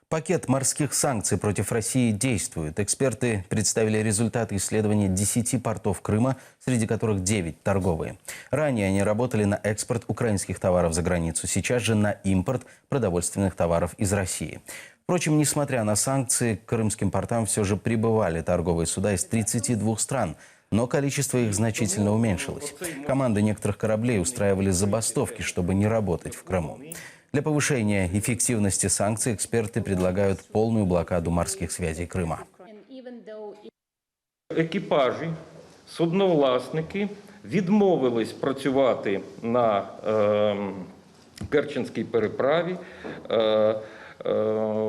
Пакет морских санкций против России действует. Эксперты представили результаты исследования 10 портов Крыма, среди которых 9 торговые. Ранее они работали на экспорт украинских товаров за границу, сейчас же на импорт продовольственных товаров из России. Впрочем, несмотря на санкции, к крымским портам все же прибывали торговые суда из 32 стран. Но количество их значительно уменьшилось. Команды некоторых кораблей устраивали забастовки, чтобы не работать в Крыму. Для повышения эффективности санкций эксперты предлагают полную блокаду морских связей Крыма. Екіпажі, судновласники відмовились працювати на Керченській переправі.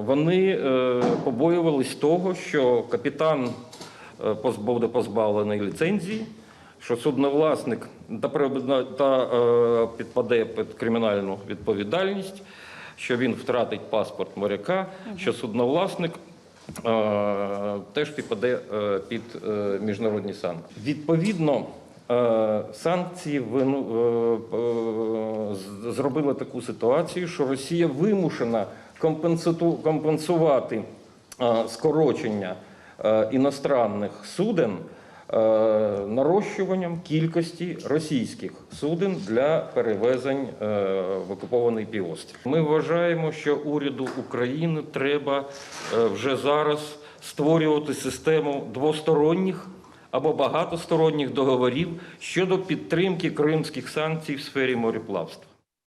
Вони побоювались того, що капітан буде позбавлений ліцензії, що судновласник підпаде під кримінальну відповідальність, що він втратить паспорт моряка, що судновласник теж підпаде під міжнародні санкції. Відповідно, санкції зробили таку ситуацію, що Росія вимушена компенсувати скорочення іностранних суден нарощуванням кількості російських суден для перевезень в окупований півострів. Ми вважаємо, що уряду України треба вже зараз створювати систему двосторонніх або багатосторонніх договорів щодо підтримки кримських санкцій в сфері мореплавства.